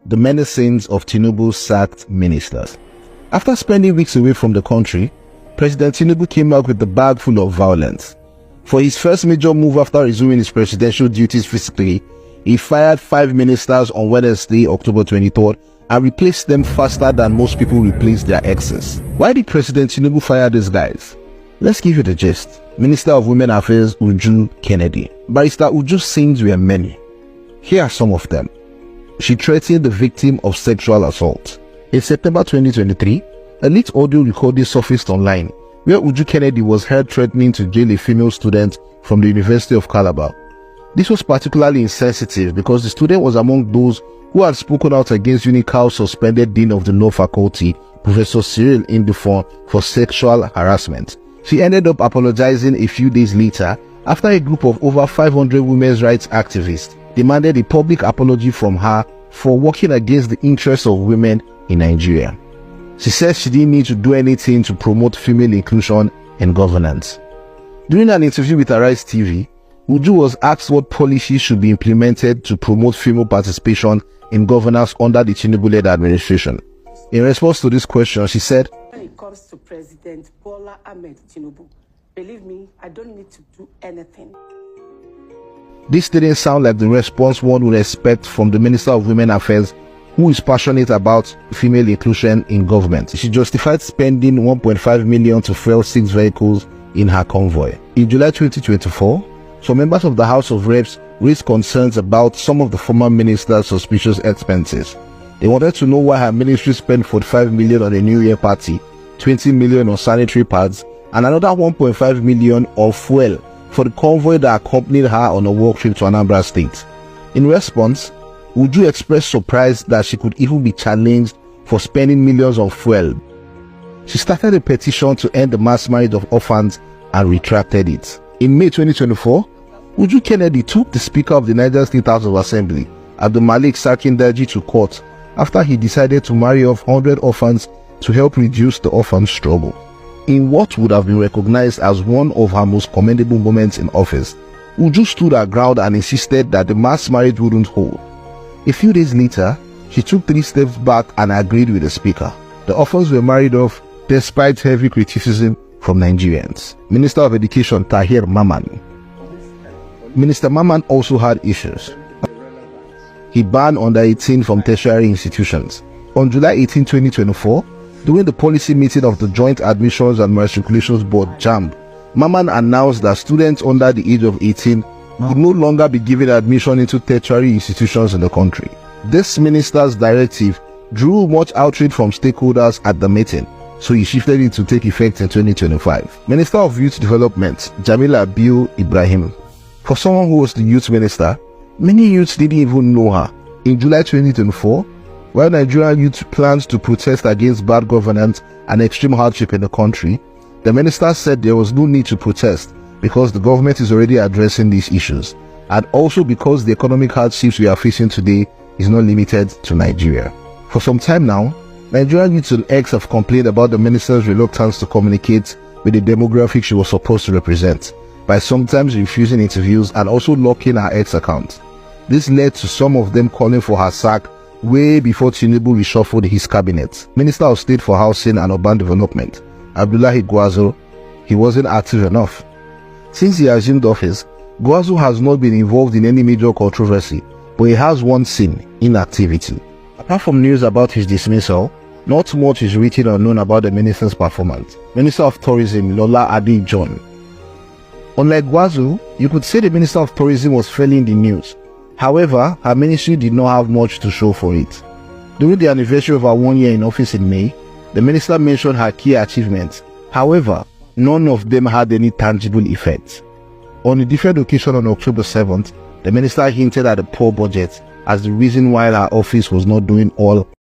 the menacings of Tinubu's sacked ministers. After spending weeks away from the country, President Tinubu came back with a bag full of violence. For his first major move after resuming his presidential duties physically, he fired 5 ministers on Wednesday, October 23rd, and replaced them faster than most people replace their exes. Why did President Tinubu fire these guys? Let's give you the gist. Minister of Women Affairs Uju Kennedy. Barrister Uju's sins were many. Here are some of them. She threatened the victim of sexual assault. In September 2023, a leaked audio recording surfaced online where Uju Kennedy was heard threatening to jail a female student from the University of Calabar. This was particularly insensitive because the student was among those who had spoken out against UNICAL's suspended Dean of the Law Faculty, Professor Cyril Indifon, for sexual harassment. She ended up apologizing a few days later after a group of over 500 women's rights activists demanded a public apology from her for working against the interests of women in Nigeria. She said she didn't need to do anything to promote female inclusion and governance. During an interview with Arise TV, Uju was asked what policies should be implemented to promote female participation in governance under the Tinubu-led administration. In response to this question, she said, "When it comes to President Bola Ahmed Tinubu, believe me, I don't need to do anything." This didn't sound like the response one would expect from the Minister of Women Affairs, who is passionate about female inclusion in government. She justified spending 1.5 million to fuel 6 vehicles in her convoy. In July 2024, some members of the House of Reps raised concerns about some of the former minister's suspicious expenses. They wanted to know why her ministry spent 45 million on a New Year party, 20 million on sanitary pads, and another 1.5 million of fuel for the convoy that accompanied her on a work trip to Anambra State. In response, Uju expressed surprise that she could even be challenged for spending millions on fuel. She started a petition to end the mass marriage of orphans and retracted it. In May 2024, Uju Kennedy took the Speaker of the Niger State House of Assembly, Abdul Malik Sarkindaji, to court after he decided to marry off 100 orphans to help reduce the orphan struggle. In what would have been recognized as one of her most commendable moments in office, Uju stood her ground and insisted that the mass marriage wouldn't hold. A few days later, she took 3 steps back and agreed with the Speaker. The orphans were married off despite heavy criticism from Nigerians. Minister of Education Tahir Mamman. Minister Mamman also had issues. He banned under 18 from tertiary institutions. On July 18, 2024, during the policy meeting of the Joint Admissions and Matriculations Board (JAMB), Mamman announced that students under the age of 18 would no longer be given admission into tertiary institutions in the country. This minister's directive drew much outrage from stakeholders at the meeting, so he shifted it to take effect in 2025. Minister of Youth Development Jamila Biu Ibrahim. For someone who was the youth minister, many youths didn't even know her. In July 2024, while Nigerian youth plans to protest against bad governance and extreme hardship in the country, the minister said there was no need to protest because the government is already addressing these issues, and also because the economic hardships we are facing today is not limited to Nigeria. For some time now, Nigerian youths on X have complained about the minister's reluctance to communicate with the demographic she was supposed to represent, by sometimes refusing interviews and also locking her X account. This led to some of them calling for her sack way before Tinubu reshuffled his cabinet. Minister of State for Housing and Urban Development, Abdullahi Gwazo, he wasn't active enough. Since he assumed office, Gwazo has not been involved in any major controversy, but he has one sin: inactivity. Apart from news about his dismissal, not much is written or known about the minister's performance. Minister of Tourism Lola Adi John. Unlike Gwazo, you could say the Minister of Tourism was fairly in the news. However, her ministry did not have much to show for it. During the anniversary of her 1 year in office in May, the minister mentioned her key achievements. However, none of them had any tangible effect. On a different occasion on October 7th, the minister hinted at the poor budget as the reason why her office was not doing all